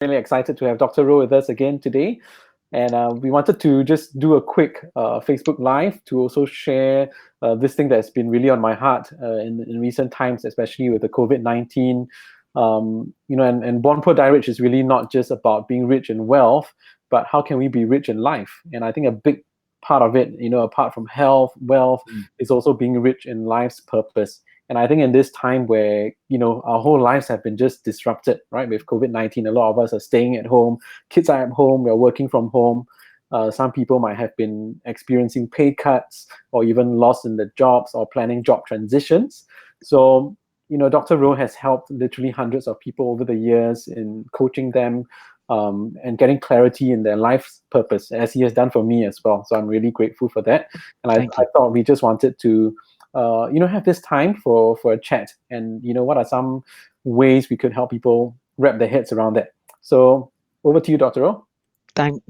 really excited to have Dr. Rowe with us again today. And we wanted to just do a quick Facebook Live to also share this thing that's been really on my heart in recent times, especially with the COVID-19. And Born Poor Die Rich is really not just about being rich in wealth, but how can we be rich in life? And I think a big part of it, apart from health, wealth, is also being rich in life's purpose. And I think in this time where, our whole lives have been just disrupted, right? With COVID-19, a lot of us are staying at home, kids are at home, we're working from home. Some people might have been experiencing pay cuts or even loss in their jobs or planning job transitions. So, Dr. Rowe has helped literally hundreds of people over the years in coaching them and getting clarity in their life's purpose, as he has done for me as well. So I'm really grateful for that. And Thank I you. thought we just wanted to have this time for a chat, and what are some ways we could help people wrap their heads around that. So over to you, Dr. O.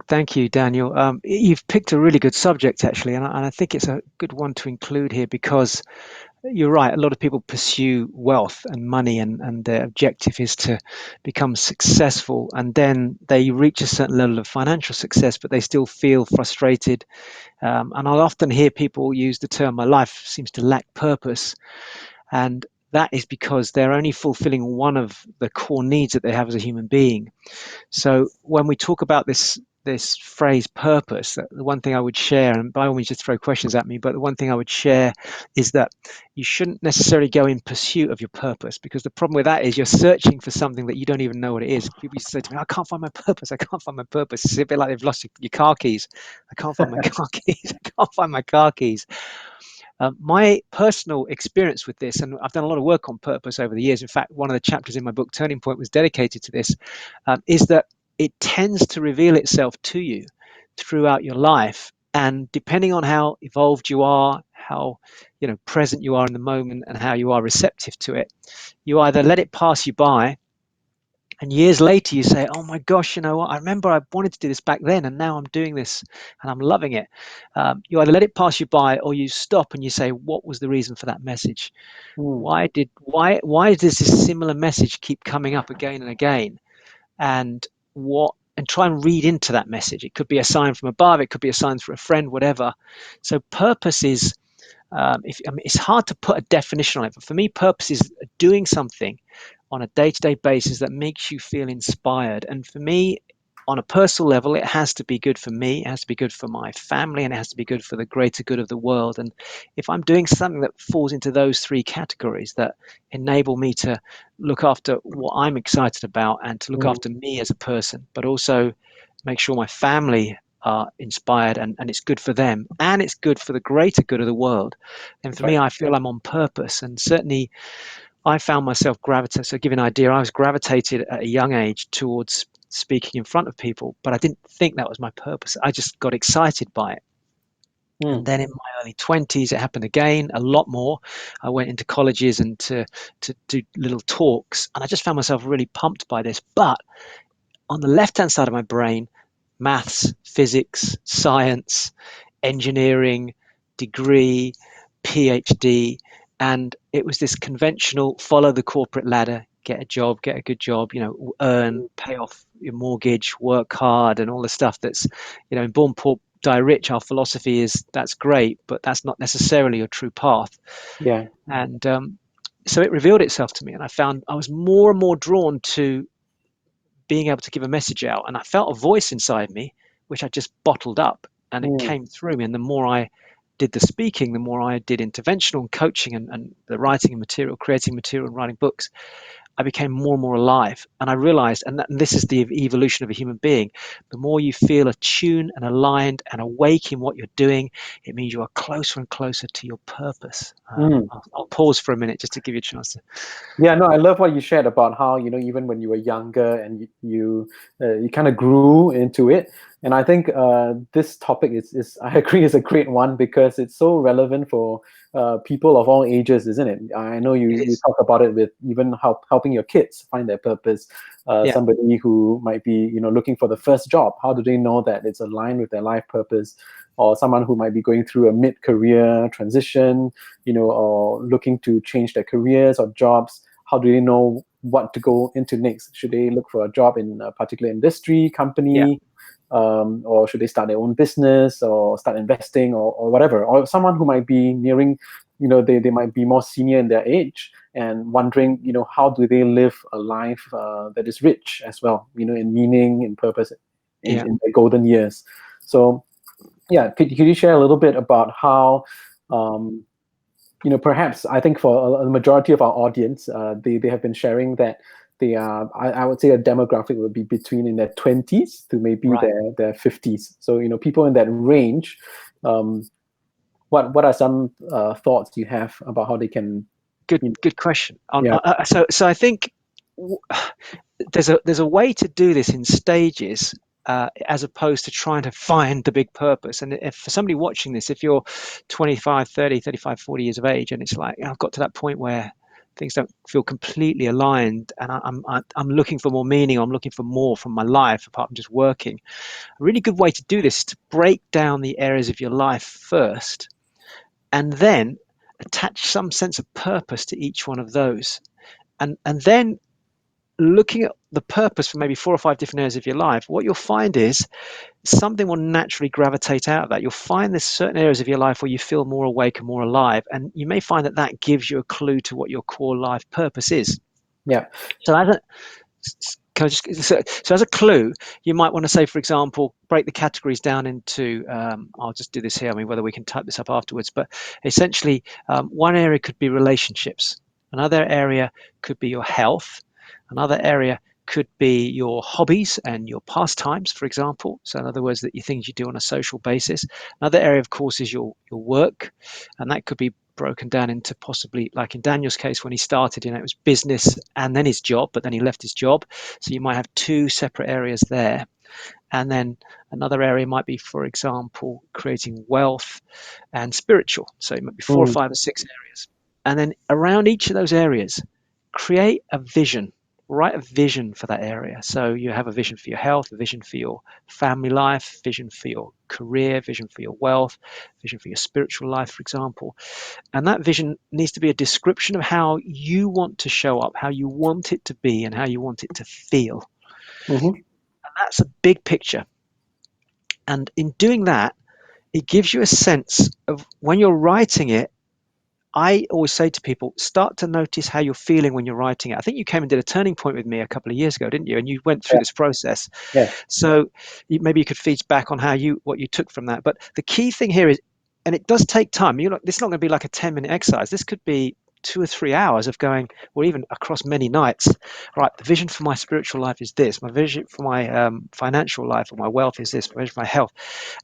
Thank you, Daniel. You've picked a really good subject, actually, and I think it's a good one to include here because you're right. A lot of people pursue wealth and money, and their objective is to become successful, and then they reach a certain level of financial success, but they still feel frustrated. And I'll often hear people use the term, "My life seems to lack purpose," and that is because they're only fulfilling one of the core needs that they have as a human being. So when we talk about this phrase purpose, the one thing I would share, and by all means just throw questions at me, but the one thing I would share is that you shouldn't necessarily go in pursuit of your purpose, because the problem with that is you're searching for something that you don't even know what it is. People used to say to me, I can't find my purpose. I can't find my purpose. It's a bit like they've lost your car keys. I can't find my car keys. I can't find my car keys. My personal experience with this, and I've done a lot of work on purpose over the years. In fact, one of the chapters in my book, Turning Point, was dedicated to this, is that it tends to reveal itself to you throughout your life. And depending on how evolved you are, how present you are in the moment, and how you are receptive to it, you either let it pass you by, and years later you say, oh my gosh, you know what, I remember I wanted to do this back then, and now I'm doing this and I'm loving it. You either let it pass you by, or you stop and you say, what was the reason for that message? Mm, Why does this similar message keep coming up again and again? And try and read into that message. It could be a sign from above, it could be a sign from a friend, whatever. So purpose is, it's hard to put a definition on it, but for me, purpose is doing something on a day-to-day basis that makes you feel inspired. And for me, on a personal level, it has to be good for me, it has to be good for my family, and it has to be good for the greater good of the world. And if I'm doing something that falls into those three categories that enable me to look after what I'm excited about and to look mm, after me as a person, but also make sure my family are inspired, and it's good for them and it's good for the greater good of the world, then for right. me, I feel I'm on purpose. And certainly I found myself gravitating. So, to give you an idea, I was gravitated at a young age towards speaking in front of people, but I didn't think that was my purpose. I just got excited by it. And Mm, then in my early 20s, it happened again, a lot more. I went into colleges and to do little talks, and I just found myself really pumped by this. But on the left hand side of my brain, maths, physics, science, engineering, degree, PhD, and it was this conventional follow the corporate ladder, get a job, get a good job, earn, pay off your mortgage, work hard, and all the stuff that's, in Born Poor Die Rich, our philosophy is that's great, but that's not necessarily your true path. yeah. And so it revealed itself to me, and I found I was more and more drawn to being able to give a message out. And I felt a voice inside me, which I just bottled up, and it Mm, came through me. And the more I did the speaking, the more I did interventional and coaching, and the writing and material, creating material and writing books, I became more and more alive. And I realized, and this is the evolution of a human being, the more you feel attuned and aligned and awake in what you're doing, it means you are closer and closer to your purpose. mm. I'll pause for a minute just to give you a chance to. Yeah, no, I love what you shared about how, even when you were younger and you kind of grew into it. And I think this topic is I agree, is a great one because it's so relevant for people of all ages, isn't it? I know It you is. talk about it with even helping your kids find their purpose. Yeah. Somebody who might be, looking for the first job. How do they know that it's aligned with their life purpose? Or someone who might be going through a mid-career transition, or looking to change their careers or jobs. How do they know what to go into next. Should they look for a job in a particular industry, Yeah. company, or should they start their own business or start investing, or whatever? Or someone who might be nearing, they might be more senior in their age and wondering, how do they live a life that is rich as well, in meaning, in purpose, Yeah. in their golden years. So yeah, could you share a little bit about how, um, perhaps I think for a majority of our audience, they have been sharing that they are, I would say a demographic would be between in their 20s to maybe Right. their 50s. So, people in that range, um, what are some thoughts you have about how they can, Good. you know, Good question. yeah, So I think there's a way to do this in stages, as opposed to trying to find the big purpose. And if for somebody watching this, if you're 25, 30, 35, 40 years of age, and it's like, I've got to that point where things don't feel completely aligned, and I'm looking for more meaning, I'm looking for more from my life apart from just working. A really good way to do this is to break down the areas of your life first, and then attach some sense of purpose to each one of those. And then looking at the purpose for maybe 4 or 5 different areas of your life, what you'll find is something will naturally gravitate out of that. You'll find there's certain areas of your life where you feel more awake and more alive, and you may find that that gives you a clue to what your core life purpose is. yeah, So as a can I just, so as a clue, you might want to say, for example, break the categories down into, I'll just do this here, I mean, whether we can type this up afterwards, but essentially, one area could be relationships. Another area could be your health. Another area could be your hobbies and your pastimes, for example. So in other words, that you things you do on a social basis. Another area, of course, is your work, and that could be broken down into possibly, like in Daniel's case, when he started, it was business and then his job, but then he left his job. So you might have two separate areas there. And then another area might be, for example, creating wealth and spiritual. So it might be 4 or 5 or 6 areas. And then around each of those areas, create a vision. Write a vision for that area. So you have a vision for your health, a vision for your family life, vision for your career, vision for your wealth, vision for your spiritual life, for example. And that vision needs to be a description of how you want to show up, how you want it to be, and how you want it to feel. mm-hmm, And that's a big picture. And in doing that, it gives you a sense of when you're writing it. I always say to people, start to notice how you're feeling when you're writing it. I think you came and did a turning point with me a couple of years ago, didn't you? And you went through yeah, this process. yeah, So maybe you could feed back on what you took from that. But the key thing here is, and it does take time. This is not going to be like a 10-minute exercise. This could be 2 or 3 hours of going, or even across many nights. Right, the vision for my spiritual life is this. My vision for my financial life or my wealth is this. My vision for my health.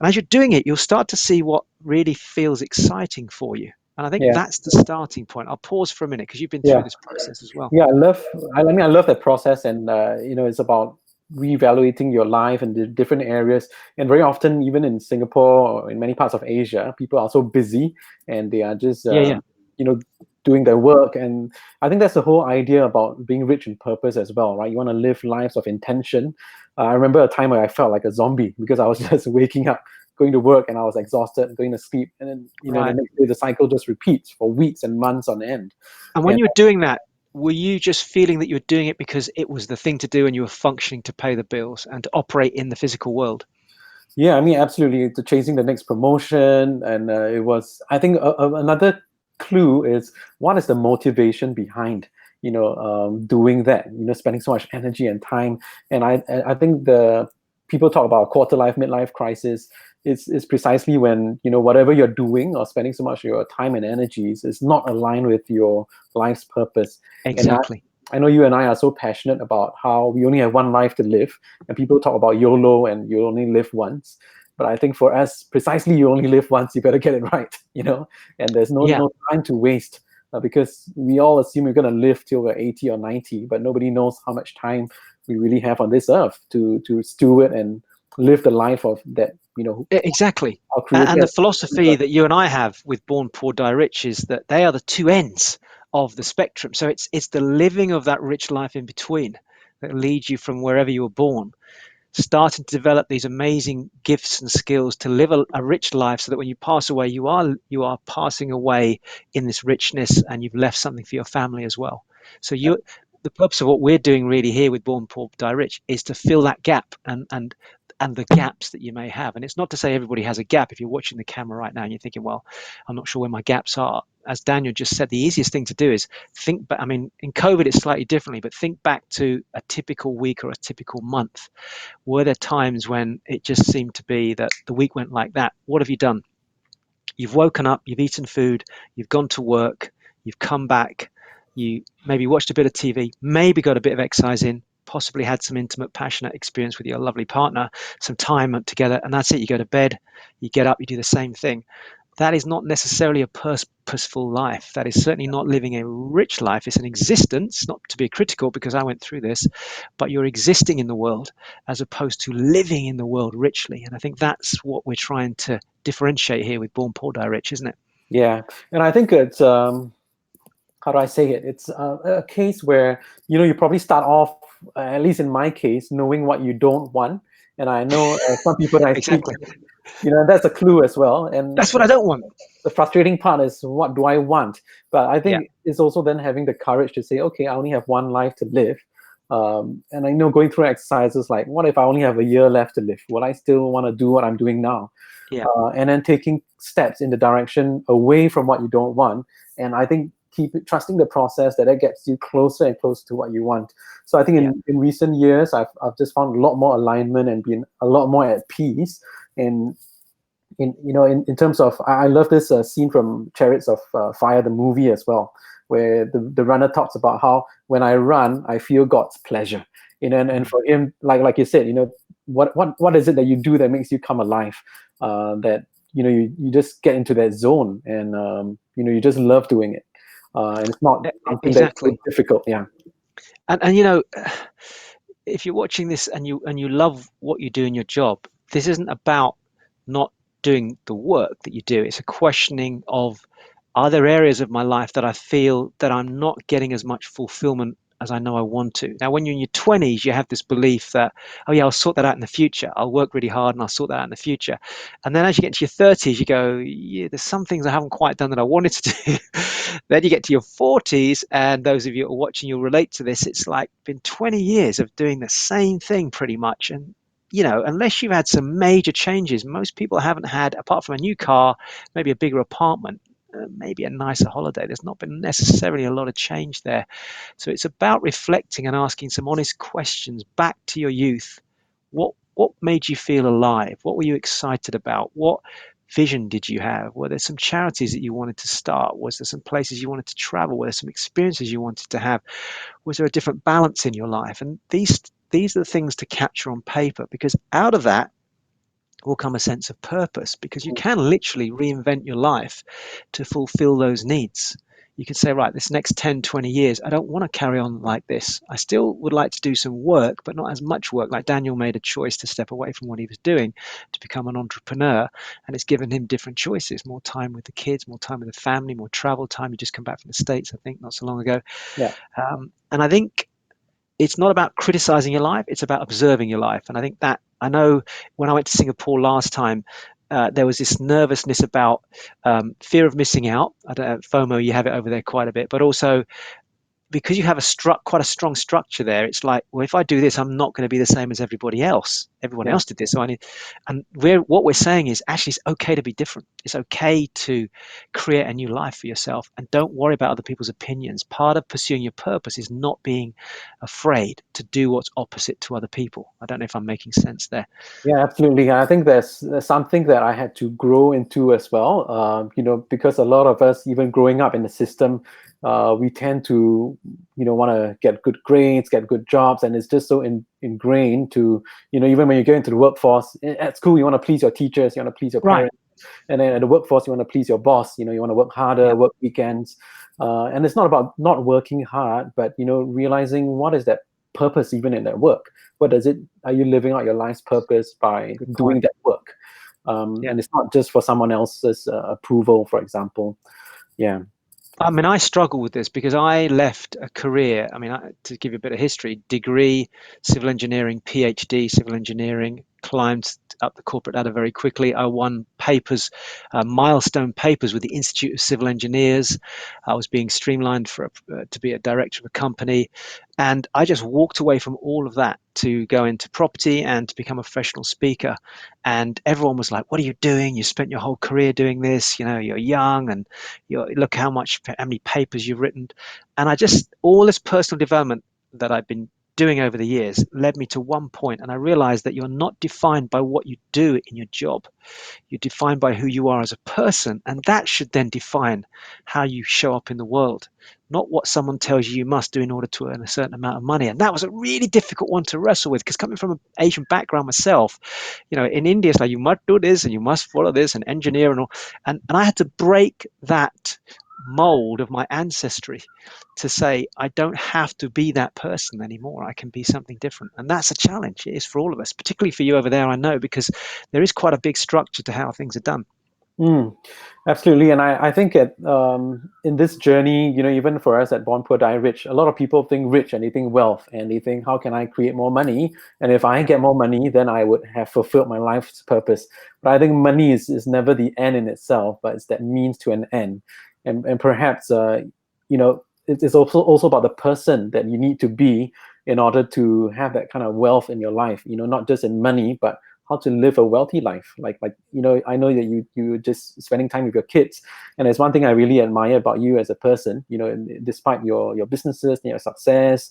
And as you're doing it, you'll start to see what really feels exciting for you. And I think yeah, that's the starting point. I'll pause for a minute because you've been through yeah. this process as well. Yeah, I love that process, and it's about reevaluating your life in the different areas. And very often, even in Singapore or in many parts of Asia, people are so busy and they are just Yeah, yeah, you know doing their work. And I think that's the whole idea about being rich in purpose as well, right? You want to live lives of intention. I remember a time where I felt like a zombie because I was just waking up, going to work, and I was exhausted, going to sleep, and then the right. next day the cycle just repeats for weeks and months on end. And when And you were doing that, were you just feeling that you were doing it because it was the thing to do and you were functioning to pay the bills and to operate in the physical world? yeah, I mean, absolutely, to chasing the next promotion, and it was. I think another clue is what is the motivation behind doing that. Spending so much energy and time, and I think the people talk about quarter life, midlife crisis. It's precisely when whatever you're doing or spending so much of your time and energies is not aligned with your life's purpose. And Exactly. I know you and I are so passionate about how we only have one life to live, and people talk about YOLO and you only live once. But I think for us, precisely, you only live once. You better get it right, and there's no Yeah. no time to waste because we all assume we're going to live till we're 80 or 90, but nobody knows how much time we really have on this earth to steward and live the life of that Exactly. our And Creator the has given philosophy us. that you and I have with Born Poor Die Rich is that they are the two ends of the spectrum. So it's the living of that rich life in between that leads you from wherever you were born, starting to develop these amazing gifts and skills to live a rich life, so that when you pass away, you are passing away in this richness, and you've left something for your family as well. So the purpose of what we're doing really here with Born Poor Die Rich is to fill that gap and the gaps that you may have. And it's not to say everybody has a gap. If you're watching the camera right now and you're thinking, well, I'm not sure where my gaps are. As Daniel just said, the easiest thing to do is think back. I mean, in COVID, it's slightly differently, but think back to a typical week or a typical month. Were there times when it just seemed to be that the week went like that? What have you done? You've woken up, you've eaten food, you've gone to work, you've come back, you maybe watched a bit of TV, maybe got a bit of exercise in, possibly had some intimate, passionate experience with your lovely partner, some time together, and that's it. You go to bed, you get up, you do the same thing. That is not necessarily a purposeful life. That is certainly not living a rich life. It's an existence, not to be critical because I went through this, but you're existing in the world as opposed to living in the world richly. And I think that's what we're trying to differentiate here with Born Poor Die Rich, isn't it? Yeah, and I think it's how do I say it? It's a case where you probably start off, at least in my case, knowing what you don't want. And I know some people that I speak Exactly. to, that's a clue as well. And That's what I don't want. the frustrating part is, what do I want? But I Yeah. think it's also then having the courage to say, okay, I only have one life to live. And I know going through exercises like, what if I only have a year left to live? Will I still want to do what I'm doing now? Yeah. And then taking steps in the direction away from what you don't want. And I think trusting the process, that gets you closer and closer to what you want. So I think Yeah. in recent years, I've just found a lot more alignment and been a lot more at peace. And in terms of, I love this scene from Chariots of Fire, the movie as well, where the runner talks about how when I run, I feel God's pleasure. And for him, like you said, what is it that you do that makes you come alive? That you just get into that zone, and you just love doing it, and it's not something that's so Exactly. difficult. Yeah, And if you're watching this and you love what you do in your job, this isn't about not doing the work that you do. It's a questioning of, are there areas of my life that I feel that I'm not getting as much fulfillment as I know I want to? Now, when you're in your 20s, you have this belief that, oh yeah, I'll sort that out in the future. I'll work really hard and I'll sort that out in the future. And then as you get into your 30s, you go, yeah, there's some things I haven't quite done that I wanted to do. Then you get to your 40s, and those of you who are watching, you'll relate to this. It's like been 20 years of doing the same thing pretty much. And unless you've had some major changes, most people haven't had, apart from a new car, maybe a bigger apartment, maybe a nicer holiday. There's not been necessarily a lot of change there. So it's about reflecting and asking some honest questions back to your youth. What made you feel alive? What were you excited about? What vision did you have? Were there some charities that you wanted to start? Was there some places you wanted to travel? Were there some experiences you wanted to have? Was there a different balance in your life? And these are the things to capture on paper, because out of that will come a sense of purpose, because you can literally reinvent your life to fulfill those needs. You can say, right, this next 10, 20 years, I don't want to carry on like this. I still would like to do some work, but not as much work. Like Daniel made a choice to step away from what he was doing to become an entrepreneur. And it's given him different choices, more time with the kids, more time with the family, more travel time. You just come back from the States, I think, not so long ago. yeah, And I think it's not about criticizing your life, it's about observing your life. And I think that, I know when I went to Singapore last time, there was this nervousness about fear of missing out. I don't know, FOMO, you have it over there quite a bit, but also because you have quite a strong structure there. It's like, well, if I do this, I'm not going to be the same as everybody else. Everyone yeah. else did this, so I need. And what we're saying is, actually, it's okay to be different. It's okay to create a new life for yourself, and don't worry about other people's opinions. Part of pursuing your purpose is not being afraid to do what's opposite to other people. I don't know if I'm making sense there. Yeah, absolutely. And I think there's something that I had to grow into as well. Because a lot of us, even growing up in the system, we tend to, want to get good grades, get good jobs, and it's just so ingrained to, even when you get into the workforce at school, you want to please your teachers, you want to please your Right. parents, and then at the workforce, you want to please your boss. You want to work harder, Yeah. work weekends, and it's not about not working hard, but realizing what is that purpose even in that work. What does it? Are you living out your life's purpose by Good doing point. that work? Yeah. And it's not just for someone else's approval, for example. Yeah, I mean, I struggle with this because I left a career. I mean, to give you a bit of history, degree, civil engineering, PhD, civil engineering, climbed up the corporate ladder very quickly. I won papers, milestone papers with the Institute of Civil Engineers. I was being streamlined to be a director of a company. And I just walked away from all of that to go into property and to become a professional speaker. And everyone was like, "What are you doing? You spent your whole career doing this. You're young, and look how many papers you've written." And all this personal development that I've been doing over the years led me to one point, and I realized that you're not defined by what you do in your job. You're defined by who you are as a person, and that should then define how you show up in the world, not what someone tells you you must do in order to earn a certain amount of money. And that was a really difficult one to wrestle with, because coming from an Asian background myself, in India, it's like you must do this and you must follow this and engineer and all. And I had to break that mold of my ancestry to say I don't have to be that person anymore. I can be something different. And that's a challenge. It is for all of us, particularly for you over there, I know, because there is quite a big structure to how things are done. Mm, absolutely. And I think in this journey, even for us at Born Poor Die Rich, a lot of people think rich and they think wealth and they think, how can I create more money? And if I get more money, then I would have fulfilled my life's purpose. But I think money is never the end in itself, but it's that means to an end. And perhaps, it's also about the person that you need to be in order to have that kind of wealth in your life, not just in money, but how to live a wealthy life. Like I know that you just spending time with your kids, and there's one thing I really admire about you as a person. Despite your businesses and your success,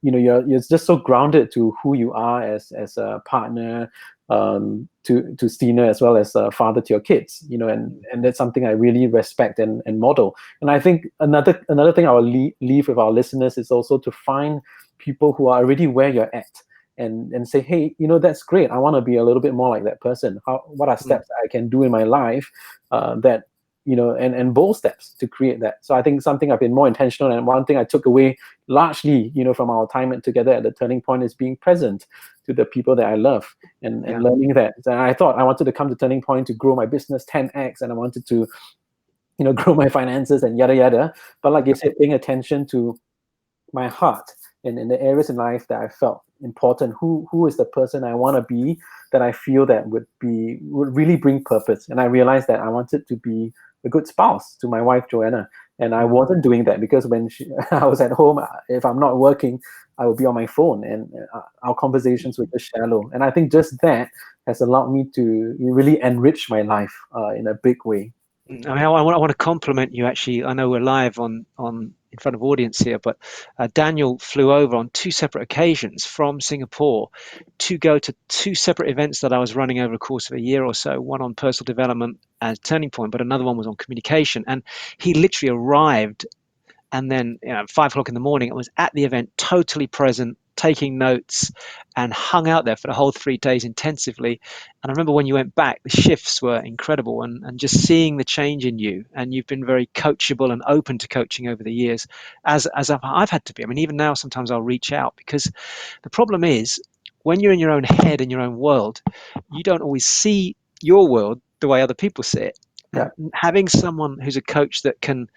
you're just so grounded to who you are as a partner, to Stina, as well as a father to your kids. And that's something I really respect and model. And I think another thing I will leave with our listeners is also to find people who are already where you're at, and say, hey, that's great. I want to be a little bit more like that person. What are steps I can do in my life that, and bold steps to create that. So I think something I've been more intentional, and one thing I took away largely, from our time together at the Turning Point, is being present to the people that I love, and learning that. And I thought I wanted to come to Turning Point to grow my business 10x, and I wanted to, grow my finances and yada yada. But like you said, paying attention to my heart and in the areas in life that I felt important. Who is the person I want to be, that I feel that would really bring purpose. And I realized that I wanted to be a good spouse to my wife Joanna, and I wasn't doing that because when I was at home, if I'm not working, I would be on my phone, and our conversations were just shallow. And I think just that has allowed me to really enrich my life in a big way. I mean, I want to compliment you. Actually, I know we're live on in front of audience here, but Daniel flew over on two separate occasions from Singapore to go to two separate events that I was running over the course of a year or so. One on personal development as Turning Point, but another one was on communication. And he literally arrived, and then 5 o'clock in the morning, I was at the event, totally present, taking notes, and hung out there for the whole 3 days intensively. And I remember when you went back, the shifts were incredible, and just seeing the change in you. And you've been very coachable and open to coaching over the years, as I've had to be. I mean, even now, sometimes I'll reach out, because the problem is, when you're in your own head, in your own world, you don't always see your world the way other people see it. Yeah. And having someone who's a coach that can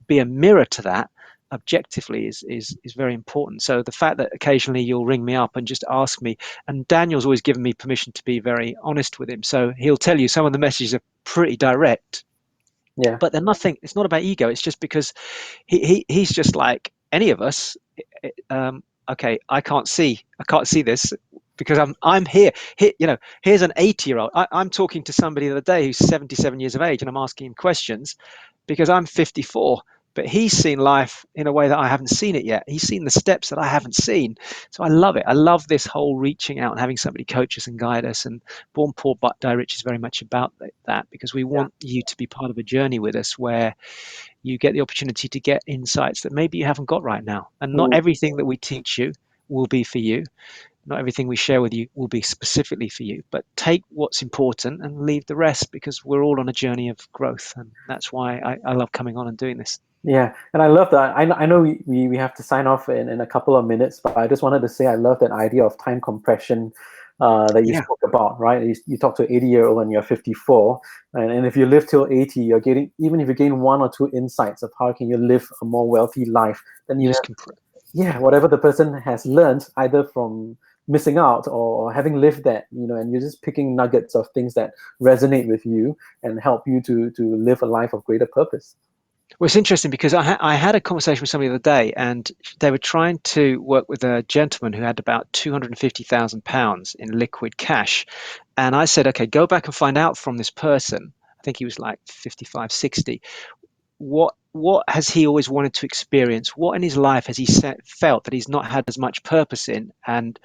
be a mirror to that objectively is very important. So the fact that occasionally you'll ring me up and just ask me, and Daniel's always given me permission to be very honest with him, so he'll tell you some of the messages are pretty direct, Yeah. but they're nothing. It's not about ego. It's just because he's just like any of us. Okay, I can't see this because I'm here. Here's an 80-year-old. I'm talking to somebody the other day who's 77 years of age, and I'm asking him questions because I'm 54. But he's seen life in a way that I haven't seen it yet. He's seen the steps that I haven't seen. So I love it. I love this whole reaching out and having somebody coach us and guide us. And Born Poor but Die Rich is very much about that, because we want you to be part of a journey with us where you get the opportunity to get insights that maybe you haven't got right now. And not everything that we teach you will be for you. Not everything we share with you will be specifically for you, but take what's important and leave the rest, because we're all on a journey of growth. And that's why I love coming on and doing this. Yeah, and I love that. I know we have to sign off in a couple of minutes, but I just wanted to say I love that idea of time compression that you spoke about, right? You talk to an 80-year-old and you're 54, and if you live till 80, you're getting, even if you gain one or two insights of how can you live a more wealthy life, then you have, whatever the person has learned, either from missing out or having lived that, and you're just picking nuggets of things that resonate with you and help you to live a life of greater purpose. Well, it's interesting because I had a conversation with somebody the other day, and they were trying to work with a gentleman who had about £250,000 in liquid cash. And I said, okay, go back and find out from this person. I think he was like 55, 60. What has he always wanted to experience? What in his life has he felt that he's not had as much purpose in, and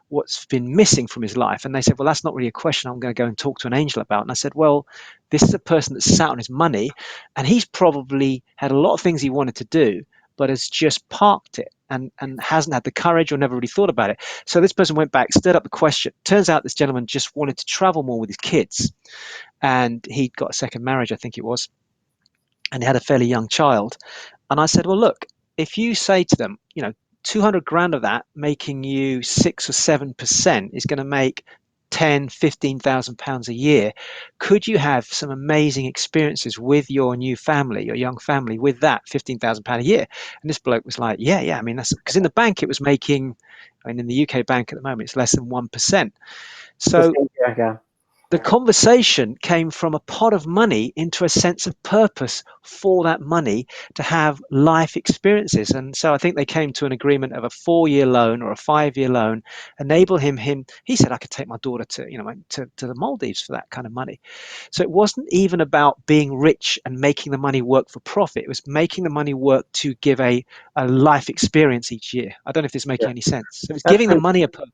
what's been missing from his life? And they said, well, that's not really a question I'm going to go and talk to an angel about. And I said, well, this is a person that's sat on his money, and he's probably had a lot of things he wanted to do, but has just parked it and hasn't had the courage or never really thought about it. So this person went back, stirred up the question. Turns out this gentleman just wanted to travel more with his kids, and he'd got a second marriage, I think it was, and he had a fairly young child. And I said, well, look, if you say to them, 200 grand of that making you 6 or 7% is going to make 10, 15,000 pounds a year. Could you have some amazing experiences with your new family, your young family, with that 15,000 pound a year? And this bloke was like, yeah. I mean, that's because in the bank it was making, in the UK bank at the moment, it's less than 1%. So Yeah. the conversation came from a pot of money into a sense of purpose for that money to have life experiences. And so I think they came to an agreement of a 4-year loan or a 5-year loan, enable him. He said, I could take my daughter to the Maldives for that kind of money. So it wasn't even about being rich and making the money work for profit. It was making the money work to give a life experience each year. I don't know if this is making any sense. So it's giving the money a purpose.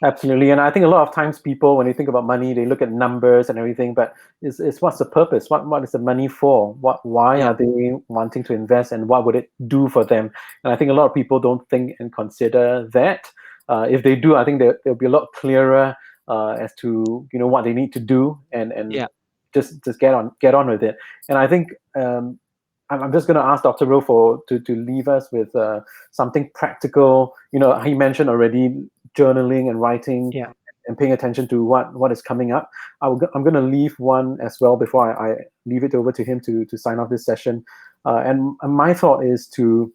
Absolutely. And I think a lot of times people, when they think about money, they look at numbers and everything, but it's what's the purpose? What is the money for? Why are they wanting to invest, and what would it do for them? And I think a lot of people don't think and consider that. If they do, I think they'll be a lot clearer as to what they need to do, and just get on with it. And I think I'm just going to ask Dr. Ro to leave us with something practical. He mentioned already journaling and writing and paying attention to what is coming up. I'm going to leave one as well before I leave it over to him to sign off this session. And my thought is to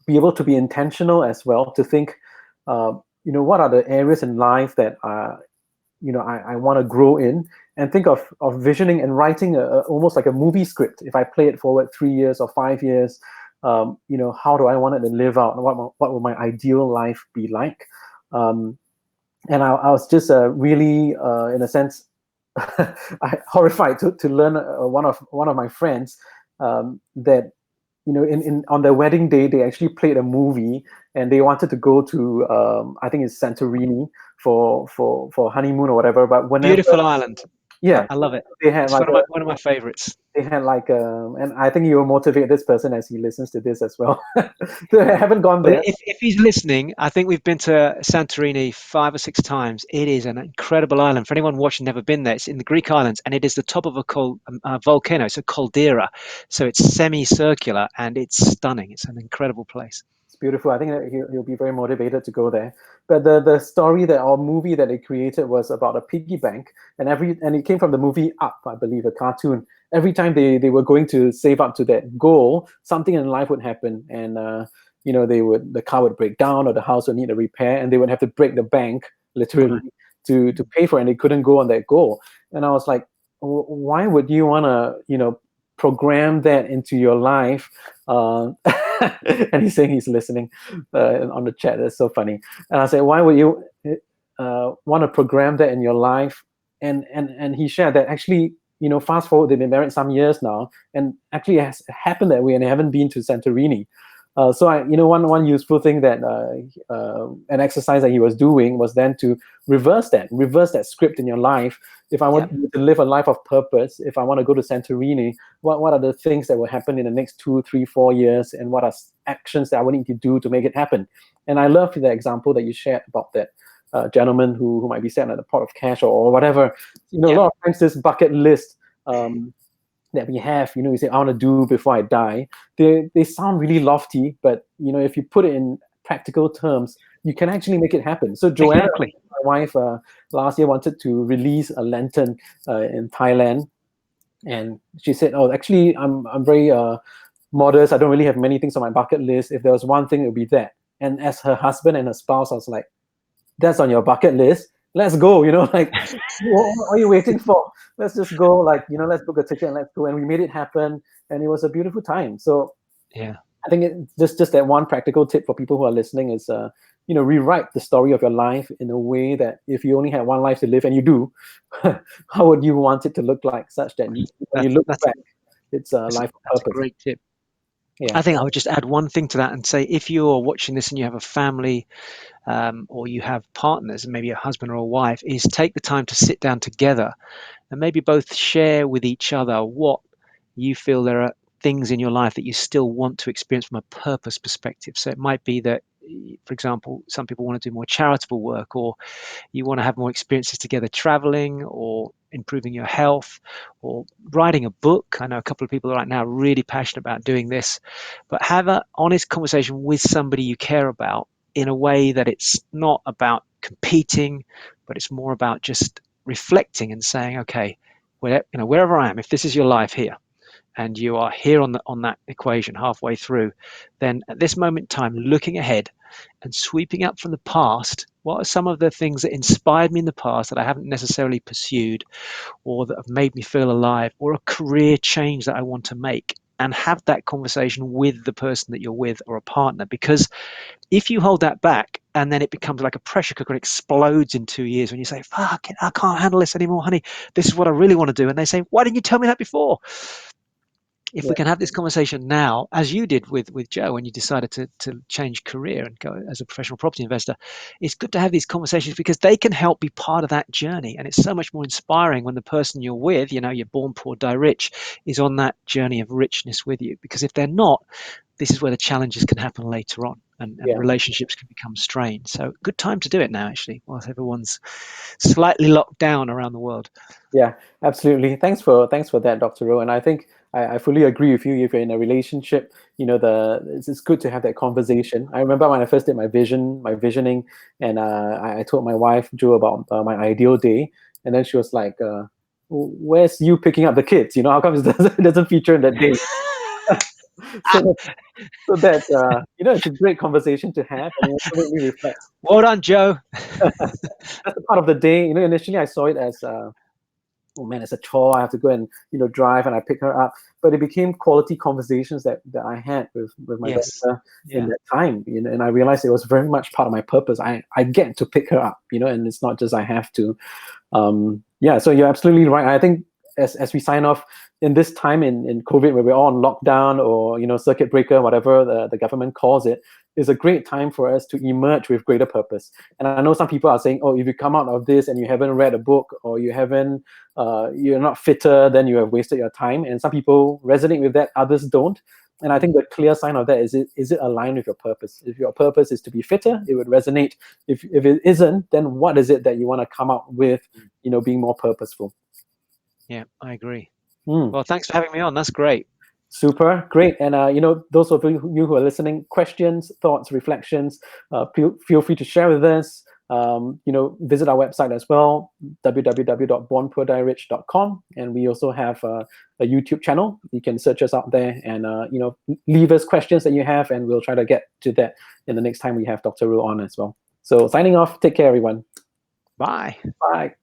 be able to be intentional as well, to think, what are the areas in life that I want to grow in, and think of visioning and writing almost like a movie script. If I play it forward 3 years or 5 years, how do I want it to live out? What will my ideal life be like? And I was just really, in a sense, horrified to learn one of my friends that in on their wedding day they actually played a movie, and they wanted to go to I think it's Santorini for honeymoon or whatever. But whenever, Beautiful island. yeah, I love it. they had It's like one of my favorites. they had like and I think you will motivate this person as he listens to this as well. They haven't gone Well, there. if he's listening, I think we've been to Santorini 5 or 6 times. It is an incredible island. For anyone watching, never been there, it's in the Greek islands, and it is the top of a volcano. It's a caldera, so it's semicircular and it's stunning. It's an incredible place. It's beautiful. I think that he'll be very motivated to go there. But the story or movie that they created was about a piggy bank, and it came from the movie Up, I believe, a cartoon. Every time they were going to save up to that goal, something in life would happen, and the car would break down, or the house would need a repair, and they would have to break the bank literally to pay for it, and they couldn't go on that goal. And I was like, why would you want to program that into your life? And he's saying he's listening on the chat. That's so funny. And I said, why would you want to program that in your life? And he shared that actually, fast forward, they've been married some years now, and actually it has happened that way, and they haven't been to Santorini. So one useful thing that an exercise that he was doing was then to reverse that script in your life. If I want to live a life of purpose, if I want to go to Santorini, what are the things that will happen in the next 2, 3, 4 years, and what are actions that I will need to do to make it happen? And I love the example that you shared about that gentleman who might be sitting at a pot of cash or whatever. A lot of times this bucket list that we have, we say, I want to do before I die. They sound really lofty, but if you put it in practical terms, you can actually make it happen. So Joanna, my wife, last year wanted to release a lantern in Thailand, and she said, "Oh, actually, I'm very modest. I don't really have many things on my bucket list. If there was one thing, it would be that." And as her husband and her spouse, I was like, that's on your bucket list. Let's go, like, what are you waiting for? Let's just go, like, let's book a ticket and let's go. And we made it happen, and it was a beautiful time. So Yeah. I think just that one practical tip for people who are listening is, rewrite the story of your life in a way that if you only had one life to live, and you do, how would you want it to look like, such that when you That's look that's back, it's a life of that's a purpose. great tip. I Yeah, think I would just add one thing to that and say, if you're watching this and you have a family, or you have partners, and maybe a husband or a wife, is take the time to sit down together and maybe both share with each other what you feel there are things in your life that you still want to experience from a purpose perspective. So it might be that, for example, some people want to do more charitable work, or you want to have more experiences together traveling, or improving your health, or writing a book. I know a couple of people right now really passionate about doing this, but have an honest conversation with somebody you care about in a way that it's not about competing, but it's more about just reflecting and saying, okay, wherever I am, if this is your life here, and you are here on that equation halfway through, then at this moment in time, looking ahead and sweeping up from the past, what are some of the things that inspired me in the past that I haven't necessarily pursued, or that have made me feel alive, or a career change that I want to make? And have that conversation with the person that you're with, or a partner. Because if you hold that back and then it becomes like a pressure cooker and explodes in 2 years when you say, fuck it, I can't handle this anymore, honey, this is what I really want to do. And they say, why didn't you tell me that before? If yeah, we can have this conversation now, as you did with Joe when you decided to change career and go as a professional property investor, it's good to have these conversations because they can help be part of that journey. And it's so much more inspiring when the person you're with, you're born poor, die rich, is on that journey of richness with you. Because if they're not, this is where the challenges can happen later on, and yeah. relationships can become strained. So good time to do it now, actually, whilst everyone's slightly locked down around the world. Yeah, absolutely. Thanks for that, Dr. Rowe. And I think I fully agree with you. If you're in a relationship, it's good to have that conversation. I remember when I first did my visioning, and I told my wife Joe about my ideal day, and then she was like, "Where's you picking up the kids? How come it doesn't feature in that day?" so so that it's a great conversation to have, and it also made me reflect. Well done, Joe. That's the part of the day. Initially I saw it as, oh man, it's a chore. I have to go and drive, and I pick her up. But it became quality conversations that I had with my Yes. daughter in Yeah. that time. And I realized it was very much part of my purpose. I get to pick her up, and it's not just I have to. Yeah, so you're absolutely right. I think as we sign off in this time in COVID, where we're all on lockdown, or circuit breaker, whatever the government calls it, is a great time for us to emerge with greater purpose. And I know some people are saying, oh, if you come out of this and you haven't read a book, or you're not fitter, then you have wasted your time. And some people resonate with that, others don't. And I think the clear sign of that is it aligned with your purpose? If your purpose is to be fitter, it would resonate. If it isn't, then what is it that you want to come out with, being more purposeful? Yeah, I agree. Mm. Well, thanks for having me on. That's great. Super great. And those of you who are listening, questions, thoughts, reflections, feel free to share with us. Visit our website as well, www.bornpoordierich.com, and we also have a YouTube channel. You can search us out there, and leave us questions that you have, and we'll try to get to that in the next time we have Dr. Ru on as well. So signing off. Take care, everyone. Bye. Bye.